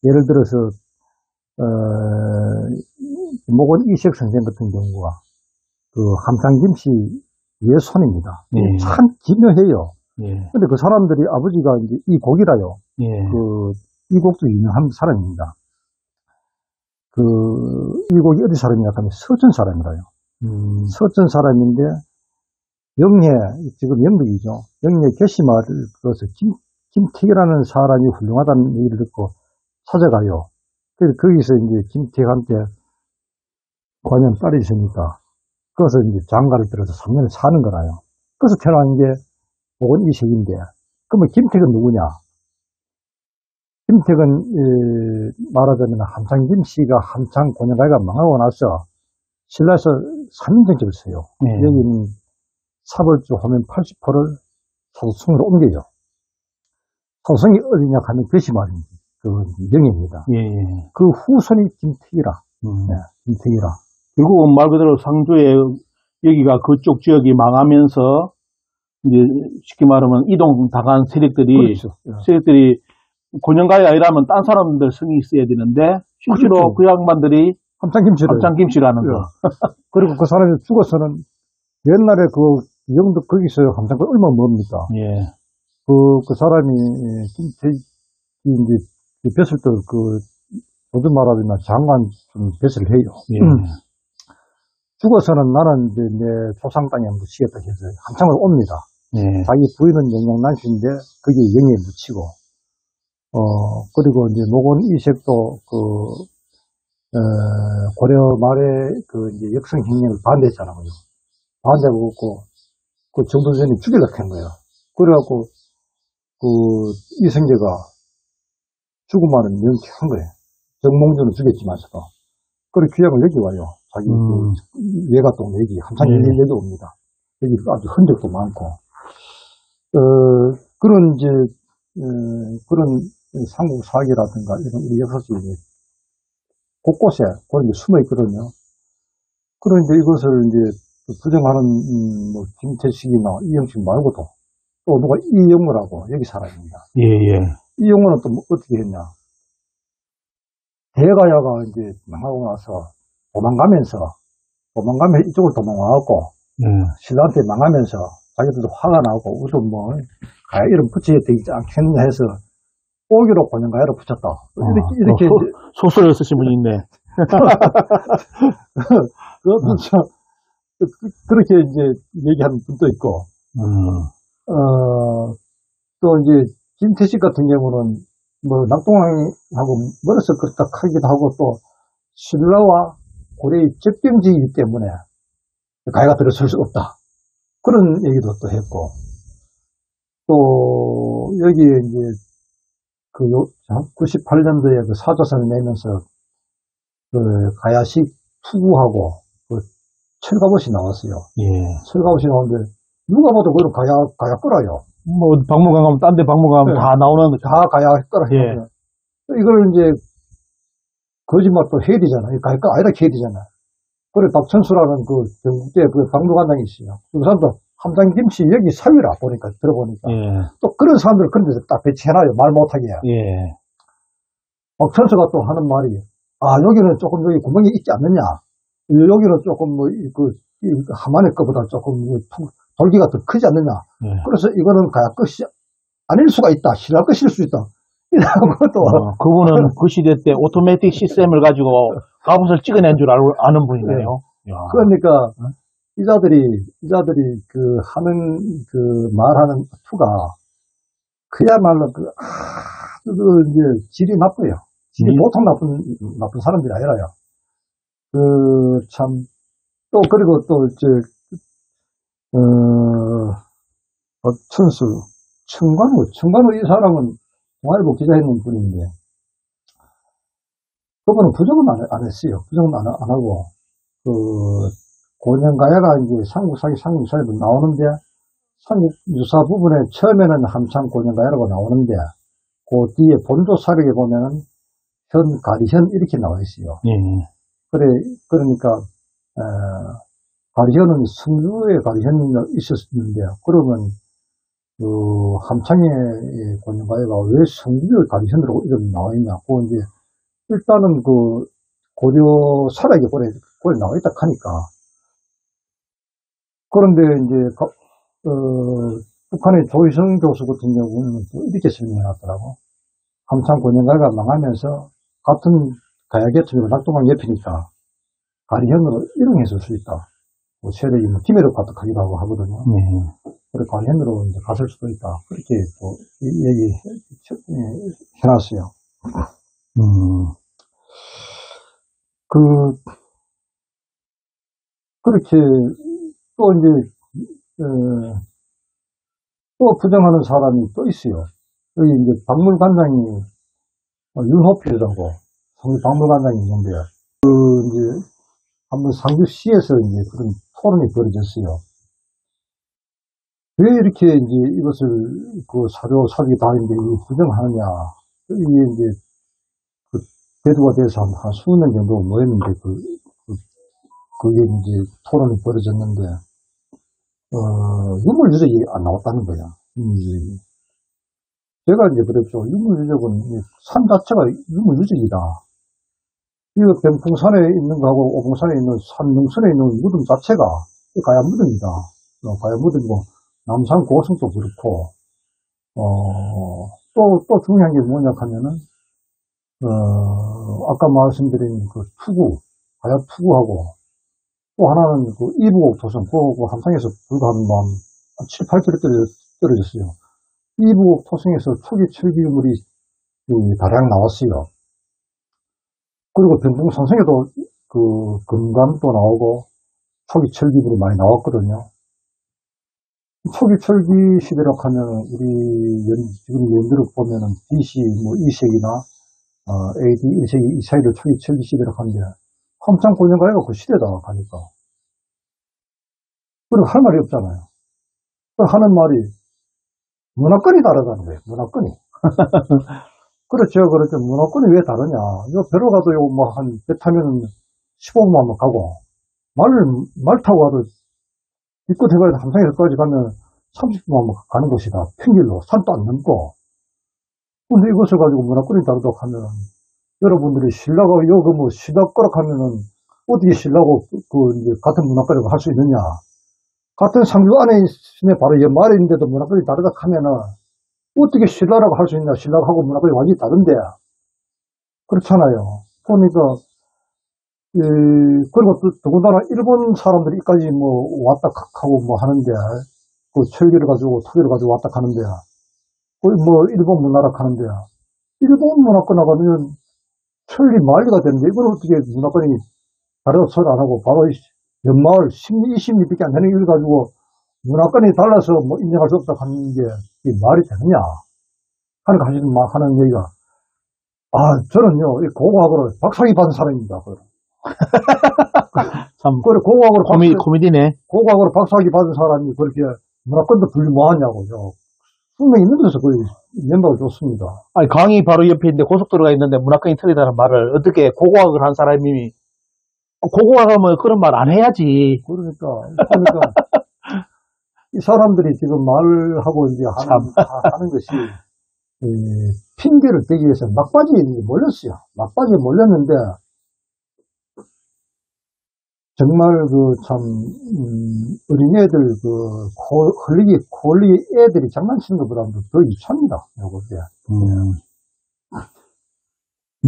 예를 들어서, 목원 이색 선생 같은 경우가, 함상김씨 예손입니다. 참 기묘해요. 근데 그 사람들이 아버지가 이제 이곡이라요. 이곡도 유명한 사람입니다. 이곡이 어디 사람이냐 하면 서천 사람이라요. 서천 사람인데, 영예, 지금 영덕이죠. 영예 개시마을, 그래서 김택이라는 사람이 훌륭하다는 얘기를 듣고 찾아가요. 그래서 거기서 이제 김택한테 관연 딸이 있으니까, 그래서 이제 장가를 들어서 3년을 사는 거라요. 그래서 태어난 게, 목은 이색인데, 그러면 김택은 누구냐? 김택은, 말하자면 함창 김씨가 함창 고년가가 망하고 나서, 신라에서 3인정책을 써요. 여기는 사벌주 하면 80%를 사도성으로 옮겨요. 사도성이 어디냐 하면 개시마을입니다. 그 영예입니다. 그 후손이 김택이라. 네, 김택이라. 결국은 말 그대로 상주에 여기가 그쪽 지역이 망하면서 이제 쉽게 말하면 이동 당한 세력들이 그렇죠. 고년가야 이라면 딴 사람들 성이 있어야 되는데 실제로 그렇죠. 그 양반들이 함창김씨를. 함창김씨라는 거. 그리고 그 사람이 죽어서는 옛날에 영덕 거기서 함창 얼마 멉니까? 예. 그 사람이 김택이 이제 뱃을 때 요즘 말하자면 장관 좀 뱃을 해요. 예. 죽어서는 나는 이제 내 조상 땅에 묻히겠다 해서 함창을 옵니다. 예. 자기 부인은 영양난신인데 거기에 영예에 묻히고, 그리고 이제 목원 이색도 고려 말에 이제 역성행령을 반대했잖아요. 반대하고 그 정도전이 죽이려고 한 거예요. 그래갖고 이성계가 죽음만은 명쾌한 거예요. 정몽주는 죽였지만서도. 그리고 귀양을 여기 와요. 자기 외가동 여기 함창 여기 옵니다. 여기 아주 흔적도 많고 그런 이제 그런 삼국 사기라든가 이런 역사적인 곳곳에 그런 게 숨어 있거든요. 그런데 이것을 이제 부정하는 뭐 김태식이나 이영식 말고도 또 누가 이영무라고 여기 사람입니다. 예. 이영무는 또 어떻게 했냐? 대가야가 이제 망하고 나서 도망가면서 이쪽으로 도망와갖고 신라한테 망하면서 자기들도 화가 나고 우선 뭐 가야 이름 붙여야 되지 않겠냐 해서 오기로 고년가야를 붙였다. 이렇게 소설을 쓰신 분이 있네. 그렇게 이제 얘기하는 분도 있고, 또 이제 김태식 같은 경우는 뭐 낙동강하고 멀어서 그렇다 하기도 하고 또 신라와 고려의 접경지이기 때문에 가야가 들어설 수 없다. 그런 얘기도 또 했고, 또 여기에 이제 98년도에 그 사조선을 내면서 가야식 투구하고 철갑옷이 나왔어요. 예. 철갑옷이 나오는데 누가 봐도 그런 가야 끌어요. 뭐 박물관 가면 딴 데 박물관 가면 다 나오는 거죠. 다 가야 끌어요. 예. 이걸 이제 거짓말 또 해야 되잖아. 가야 끌 아니라 해야 되잖아. 그래 박천수라는 전국대 박물관장이 있어요. 그 사람도 함장김씨 여기 사위라 들어보니까. 예. 또 그런 사람들 그런 데서 딱 배치해놔요. 말 못하게. 예. 박천수가 또 하는 말이, 여기는 조금 여기 구멍이 있지 않느냐. 여기는 조금 하만의 거보다 조금 돌기가 더 크지 않느냐. 예. 그래서 이거는 가야 끝이 아닐 수가 있다. 신라 끝일 수 있다. 이라고 또. 그분은 그 시대 때 오토매틱 시스템을 가지고 갑옷을 찍어낸 줄 아는 분이네요. 네. 그러니까 이자들이 하는 말하는 투가 그야말로 이제 질이 나빠요. 질이 보통 나쁜 사람들이 아니라요. 그리고 또 청관우 이 사람은 동아일보 기자했는 분인데, 그분은 부정은 안 했어요. 부정은 안 하고, 고년가야가 이제 삼국사에도 나오는데, 삼국유사 부분에 처음에는 함창 고년가야라고 나오는데, 그 뒤에 본조사력에 보면은 현, 가리현 이렇게 나와 있어요. 그러니까, 가리현은 성주에 가리현이 있었는데, 그러면, 함창의 고년가야가 왜 성주의 가리현으로 이름 나와 있냐. 이제, 일단은 고려 사락에 고려 나와 있다 하니까. 그런데 이제, 북한의 조희성 교수 같은 경우는 또 이렇게 설명해 놨더라고. 함창 고년가야가 망하면서 같은 가야계통이나 낙동강 옆이니까 가리현으로 이동해서 수 있다. 뭐 세력이 뭐 김해로 가득하기도 하고 하거든요. 그래 가리현으로 이제 갔을 수도 있다. 그렇게 또 얘기해놨어요. 그렇게 또 이제 또 부정하는 사람이 또 있어요. 여기 이제 박물관장이 윤호필이라고 성주 박물관장이 있는데 이제 한번 상주시에서 이제 그런 토론이 벌어졌어요. 왜 이렇게 이제 이것을 그 사료 사기 다니는데 부정하느냐. 이게 이제 그 대두가 돼서 한 수년 정도 모였는데 그게 이제 토론이 벌어졌는데 유물유적이 안 나왔다는 거야. 유물유적이. 제가 이제 그랬죠. 유물유적은 산 자체가 유물유적이다. 이거 병풍산에 있는 거하고 오봉산에 있는 산능선에 있는 무덤 자체가 가야 무덤이다. 가야 무덤이고 남산 고성도 그렇고 또 중요한 게 뭐냐 하면은 아까 말씀드린 그 투구 가야 투구하고 또 하나는 그 이부곡 도성 그 함상에서 불과 한 7, 8km 떨어졌어요. 이부곡 토성에서 초기 철기물이 다량 나왔어요. 그리고 병풍산성에도 그 금감도 나오고 초기 철기물이 많이 나왔거든요. 초기 철기 시대라고 하면 우리 지금 연도를 보면은 BC 뭐 2세기나 AD 1세기 이 사이를 초기 철기 시대라고 하는데 한참 고년가가 그 시대다 가니까. 그리고 할 말이 없잖아요. 하는 말이 문화권이 다르다는 거예요. 문화권이. 그렇죠. 문화권이 왜 다르냐. 요 배로 가도 요 뭐 한 배 타면은 15분만 가고 말 타고 가도 이껏 해봐야 함상에서까지 가면 30분만 가는 곳이다. 평길로 산도 안 넘고. 근데 이것을 가지고 문화권이 다르다고 하면 여러분들이 신라가 요거 뭐 신라 거라 하면은 어떻게 신라고 이제 같은 문화권이라고 할 수 있느냐. 같은 상주 안에 있으면 바로 옆 말에 있는데도 문화권이 다르다 하면은 어떻게 신라라고 할 수 있냐. 신라하고 문화권이 완전히 다른데. 그렇잖아요. 그러니까 그리고 또 더군다나 일본 사람들이 이까지 뭐 왔다 하고 뭐 하는데 그 철기를 가지고 토기를 가지고 왔다 하는데 뭐 일본 문화라 하는데 일본 문화권하고는 철리 만리가 되는데 이걸 어떻게 문화권이 다르다고 소리 안 하고 바로 연마을 10리, 20리밖에 안 되는 일 가지고 문화권이 달라서 뭐 인정할 수 없다 하는 게 말이 되느냐 하는 얘기가 저는요 이 고고학으로 박사학위 받은 사람입니다. 참 고고학으로 코미디네. 고고학으로 박사학위 받은 사람이 그렇게 문화권도 분리 뭐하냐고요. 분명히 있는 데서 거의 연박을 줬습니다. 아니 강이 바로 옆에 있는데 고속도로가 있는데 문화권이 틀리다는 말을 어떻게 고고학을 한 사람이 고고학하면 그런 말 안 해야지. 그러니까 이 사람들이 지금 말하고 이제 하는 것이 핑계를 대기 위해서 막바지에 몰렸어요. 막바지에 몰렸는데 정말 어린애들 코 흘리기 애들이 장난치는 것보다도 더 유치합니다. 요게.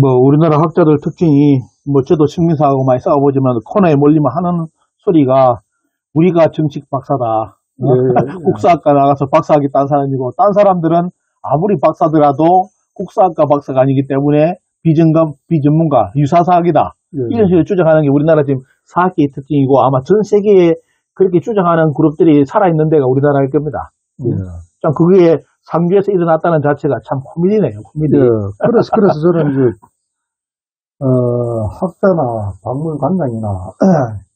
뭐 우리나라 학자들 특징이 뭐 저도 식민사하고 많이 싸워보지만 코너에 몰리면 하는 소리가 우리가 정식 박사다. 국사학과 나가서 박사학위 딴 사람이고 딴 사람들은 아무리 박사더라도 국사학과 박사가 아니기 때문에 비전문가, 유사사학이다. 이런 식으로 주장하는 게 우리나라 지금 사학계의 특징이고 아마 전 세계에 그렇게 주장하는 그룹들이 살아있는 데가 우리나라일 겁니다. 참 그게 상주에서 일어났다는 자체가 참 코미디네요. 코미디. 그래서 저는 이제 학자나 박물관장이나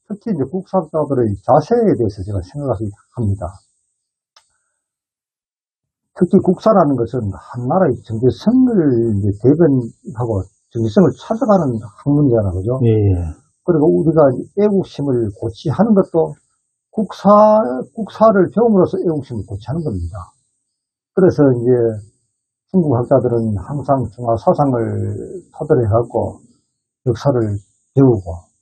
특히 이제 국사학자들의 자세에 대해서 제가 생각합니다. 특히 국사라는 것은 한 나라의 정체성을 이제 대변하고 정체성을 찾아가는 학문이잖아요, 그죠? 그리고 우리가 애국심을 고취하는 것도 국사를 배움으로써 애국심을 고취하는 겁니다. 그래서 이제 중국 학자들은 항상 중화 사상을 토대로 해갖고 역사를 배우고,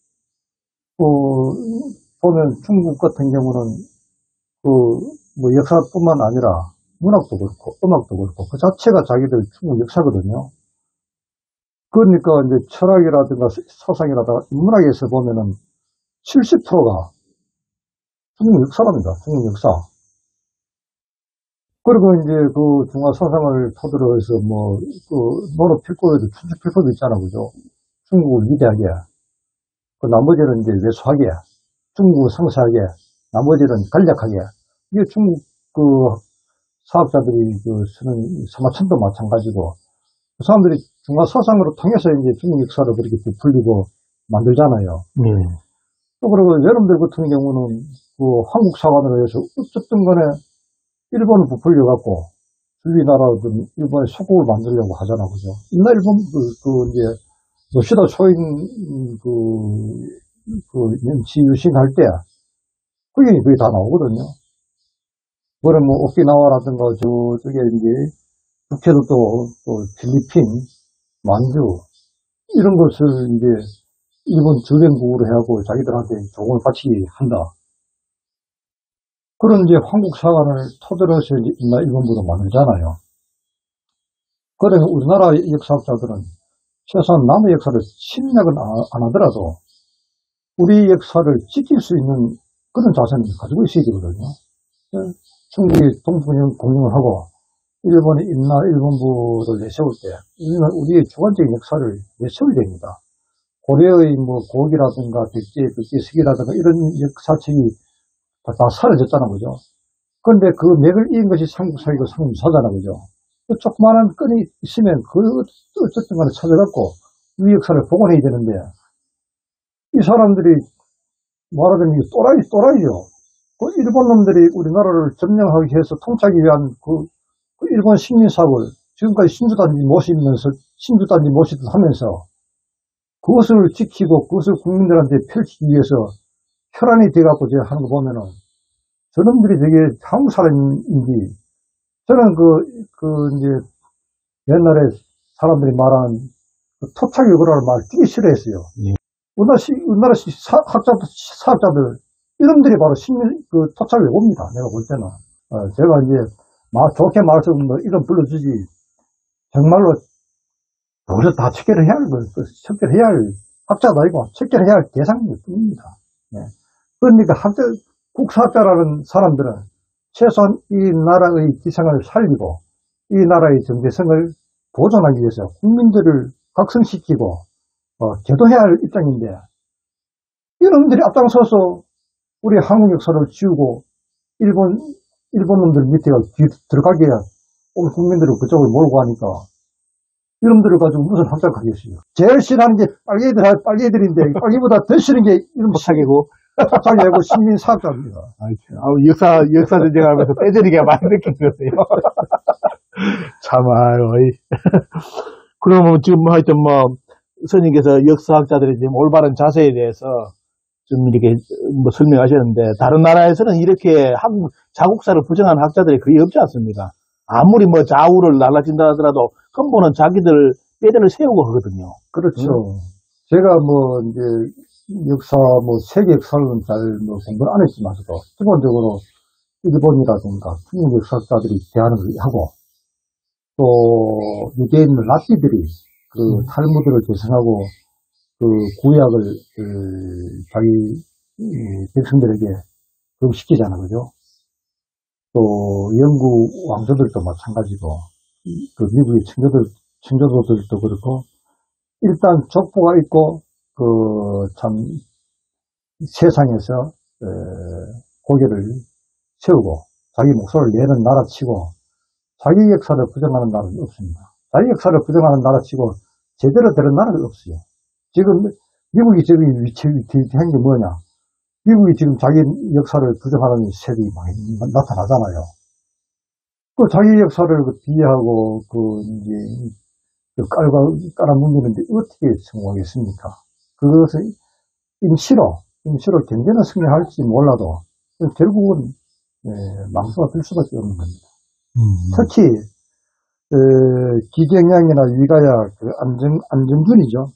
보면 중국 같은 경우는 뭐 역사뿐만 아니라 문학도 그렇고 음악도 그렇고 그 자체가 자기들 중국 역사거든요. 그러니까 이제 철학이라든가 사상이라든가 인문학에서 보면은 70%가 중국 역사랍니다. 중국 역사. 그리고 이제 그 중화 사상을 토대로 해서 뭐, 그, 노노 필고에도 춘추 필고도 있잖아, 그죠? 중국을 위대하게, 그 나머지는 이제 왜소하게, 중국을 성사하게, 나머지는 간략하게. 이게 중국 그 사학자들이 그 쓰는 서마천도 마찬가지고, 그 사람들이 중화 사상으로 통해서 이제 중국 역사를 그렇게 부풀리고 만들잖아요. 네. 또 그리고 여러분들 같은 경우는 그 한국 사관으로 해서 어쨌든 간에 일본을 부풀려갖고 우리나라든 일본의 속국을 만들려고 하잖아, 그죠? 옛날 일본 이제 노시다 초인 명치 유신할 때 그게 거의 다 나오거든요. 그래 뭐 오키나와라든가 저쪽에 이제 북해도 또 필리핀, 만주 이런 것을 이제 일본 주변국으로 해갖고 자기들한테 조공을 바치게 한다. 그런 이제 한국 사관을 토대로 해서 이제 일본부도 만들잖아요. 그러면 우리나라 역사학자들은 최소한 남의 역사를 침략은 안 하더라도 우리 역사를 지킬 수 있는 그런 자세는 가지고 있어야 되거든요. 중국이 동북 공영을 하고 일본이 일본부를 내세울 때 우리의 주관적인 역사를 내세워야 됩니다. 고려의 뭐 고기라든가 백제석이라든가 이런 역사책이 다 사라졌잖아, 그죠? 그런데 그 맥을 이은 것이 삼국사이고 삼국사잖아, 그죠? 그 조그마한 건이 있으면 어쨌든 간에 찾아갖고 우리 역사를 복원해야 되는데 이 사람들이 말하자면 또라이죠. 그 일본 놈들이 우리나라를 점령하기 위해서 통치하기 위한 그 일본 식민사업을 지금까지 신주단지 모시듯 하면서 그것을 지키고 그것을 국민들한테 펼치기 위해서 혈안이 돼갖고 제가 하는 거 보면은 저놈들이 되게 한국 사람인지 저는 이제 옛날에 사람들이 말하는 토착유고라는 말을 되게 싫어했어요. 예. 우리나라 사학자들 이름들이 바로 토착유고입니다. 내가 볼 때는. 제가 이제 좋게 말해서 뭐 이름 불러주지 정말로 여기서 다 척결해야 할 척결해야 할 학자도 아니고 척결해야 할 대상일 뿐입니다. 네. 그러니까 국사학자라는 사람들은 최소한 이 나라의 기생을 살리고 이 나라의 정체성을 보존하기 위해서 국민들을 각성시키고 제도해야 할 입장인데 이놈들이 앞장서서 우리 한국 역사를 지우고 일본 놈들 밑에 들어가게 온 국민들을 그쪽으로 몰고 가니까 이놈들을 가지고 무슨 학자하겠어요. 제일 싫어하는 게 빨개들인데 빨개보다 더 싫은 게 이런 토착이고 토착이고 신민사학자입니다. 역사 전쟁하면서 빼저리게 많이 느끼거든요. 참아요. 그러면 지금 하여튼 뭐 선생님께서 역사학자들의 지금 올바른 자세에 대해서 좀 이렇게 뭐 설명하셨는데 다른 나라에서는 이렇게 자국사를 부정하는 학자들이 거의 없지 않습니까? 아무리 뭐 좌우를 날라진다 하더라도 근본은 자기들 뼈대를 세우고 하거든요. 그렇죠. 제가 뭐 이제 역사 세계 역사는 잘 공부를 안 했지만서도 기본적으로 일본이라든가 중국 역사학자들이 대하는 걸 하고 또 유대인 랍비들이 그 탈무드를 계승하고 그 구약을 자기 백성들에게 교육시키잖아, 그죠? 또 영국 왕조들도 마찬가지고 그 미국의 청교도들도 그렇고 일단 족보가 있고 참 세상에서 고개를 세우고 자기 목소리를 내는 나라치고 자기 역사를 부정하는 나라는 없습니다. 자기 역사를 부정하는 나라치고 제대로 되는 나라는 없어요. 지금 미국이 지금 위태한 게 뭐냐? 미국이 지금 자기 역사를 부정하는 세력이 많이 나타나잖아요. 그 자기 역사를 비하하고 이제 깔아뭉개는데 어떻게 성공하겠습니까? 그것을 임시로 경제는 승리할지 몰라도 결국은 망수가 될 수밖에 없는 겁니다. 특히 기경양이나 위가야 안정준이죠.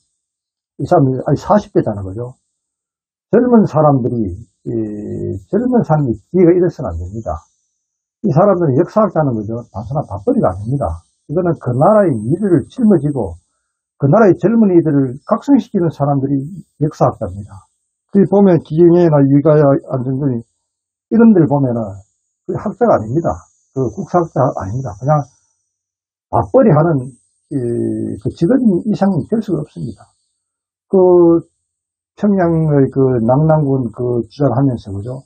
이 사람이 아직 40대잖아, 그죠? 젊은 사람들이 기회가 이래서는 안 됩니다. 이 사람들은 역사학자는 거죠. 단순한 밥벌이가 아닙니다. 이거는 그 나라의 미래를 짊어지고 그 나라의 젊은이들을 각성시키는 사람들이 역사학자입니다. 그 보면 기경영이나 유가야, 안정근이 이런 데를 보면은 그 학자가 아닙니다. 그 국사학자 아닙니다. 그냥 맞벌이 하는 그 직원 이상이 될 수가 없습니다. 그 평양의 그 남남군 그 주장하면서 그죠?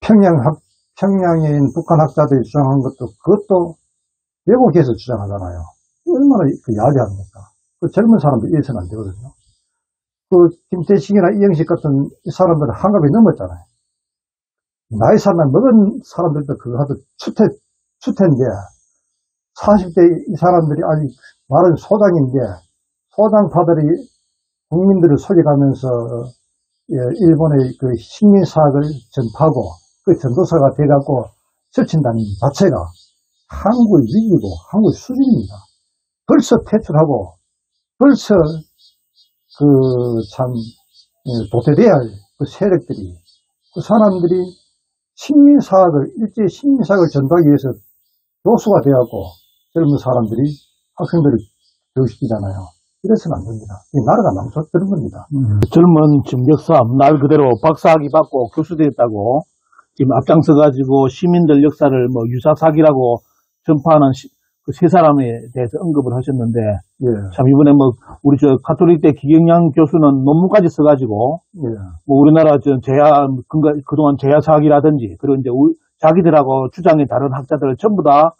평양에 있는 북한 학자들이 주장한 것도 그것도 왜곡해서 주장하잖아요. 얼마나 그 야비합니까? 그 젊은 사람들 이해서는 안 되거든요. 그 김태식이나 이영식 같은 이 사람들은 한갑이 넘었잖아요. 나이 살만 먹은 사람들도 그거 하도 추태인데 40대 이 사람들이 아직 말은 소장인데 소장파들이 국민들을 속여가면서 일본의 그 식민사학을 전파하고 그 전도사가 돼갖고 설친다는 자체가 한국을 위기고 한국의 수준입니다. 벌써 퇴출하고 벌써 그 참 도태돼야 할 그 세력들이 그 사람들이 일제히 식민사학을 전도하기 위해서 교수가 되었고 젊은 사람들이 학생들을 교육시키잖아요. 이래서는 안 됩니다. 이 나라가 망쳤다는 겁니다. 젊은 지금 역사 말 그대로 박사학위 받고 교수 되었다고 지금 앞장서가지고 시민들 역사를 뭐 유사사기라고 전파하는 그 세 사람에 대해서 언급을 하셨는데, 예. 참 이번에 뭐 우리 저 가톨릭대 기경양 교수는 논문까지 써가지고 예. 뭐 우리나라 저 그동안 제야사학이라든지 그리고 이제 자기들하고 주장의 다른 학자들 전부 다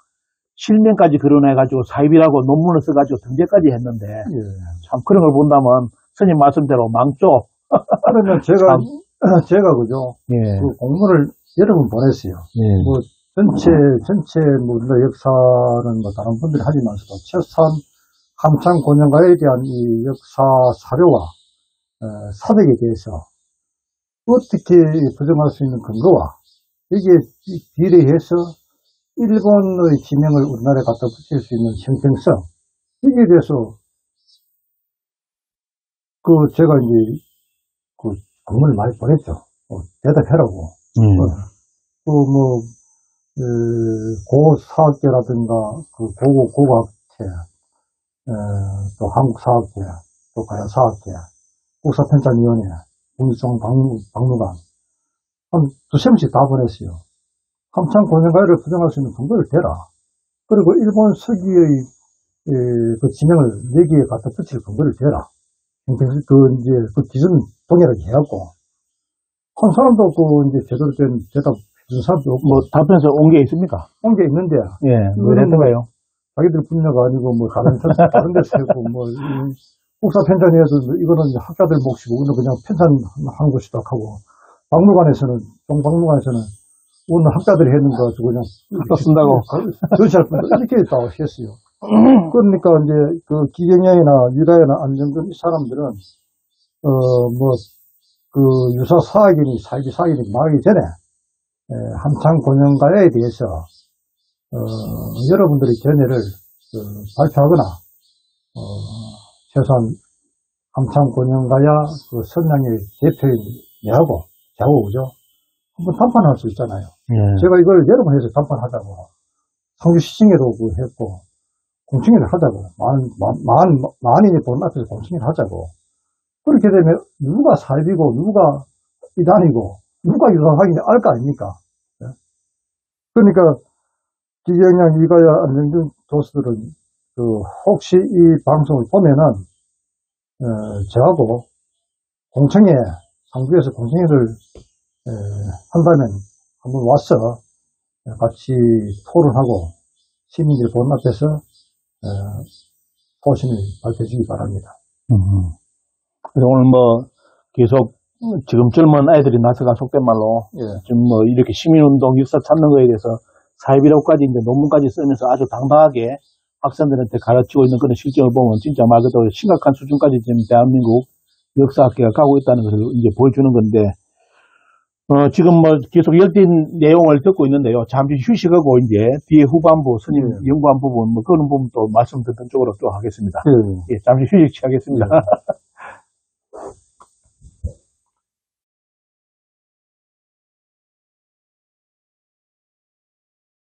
실명까지 거론해가지고 사입이라고 논문을 써가지고 등재까지 했는데, 예. 참 그런 걸 본다면 스님 말씀대로 망조. 그러면 제가 그죠? 예. 그 공문을 여러 번 보냈어요. 예. 뭐 전체 뭐 우리나라 역사는 뭐 다른 분들이 하지만서도 최소한 함창 고년가에 대한 이 역사 사료와 사백에 대해서 어떻게 부정할 수 있는 근거와 이게 비례해서 일본의 지명을 우리나라에 갖다 붙일 수 있는 형평성 여기에 대해서 그 제가 이제 그 공문을 많이 보냈죠. 대답해라고. 고사학계라든가 그 고고학회, 또 한국사학회, 또 가야사학회, 국사편찬위원회, 국립중앙박물관 한 두세 번씩 다 보냈어요. 함창 고년가를 부정할 수 있는 근거를 대라. 그리고 일본 서기의 그 지명을 여기에 갖다 붙일 근거를 대라. 그 기준 동일하게 해갖고 한 사람도 이제 제대로 된 대답 해준 사람도 없고. 뭐 답변서 온 게 있습니까? 온 게 있는데. 예, 왜 했던가요? 자기들 분야가 아니고 뭐 다른 데서 했고 뭐 국사편찬위에서 이거는 학자들 몫이고 우리는 그냥 편찬하는 것이다 하고 박물관에서는 오늘 학자들이 했는 거 가지고 그냥 갖다 쓴다고 전시할 뿐 이렇게 다 했어요. 그러니까 이제 그 기경영이나 유다이나 안정근 이 사람들은 그 유사 사학이니 사기 사학이니 말하기 전에 함창 고년가야에 대해서 여러분들의 견해를 발표하거나 최소한 함창 고년가야 그 선양의 대표인 저하고 그죠? 한번 담판할 수 있잖아요. 예. 제가 이걸 여러 번 해서 담판하자고 성주시청에도 했고 공청회를 하자고 만인이 보는 앞에서 공청회를 하자고. 그렇게 되면 누가 사입이고 누가 이단이고 누가 유사사학인지 알 거 아닙니까? 그러니까 기경양 이가야 안정근 교수들은 혹시 이 방송을 보면은 저하고 공청회 상주에서 공청회를 한다면 한번 와서 같이 토론하고 시민들 보는 앞에서 소신을 발표해 주기 바랍니다. 그래서 오늘 뭐 계속 지금 젊은 아이들이 나서가 속된 말로 지금 뭐 이렇게 시민운동 역사 찾는 거에 대해서 사입이라고까지 이제 논문까지 쓰면서 아주 당당하게 학생들한테 가르치고 있는 그런 실정을 보면 진짜 말 그대로 심각한 수준까지 지금 대한민국 역사학계가 가고 있다는 것을 이제 보여주는 건데, 지금 뭐 계속 열띤 내용을 듣고 있는데요. 잠시 휴식하고 이제 뒤에 후반부 스님 연구한 부분 뭐 그런 부분 또 말씀 듣는 쪽으로 또 하겠습니다. 예, 잠시 휴식 취하겠습니다.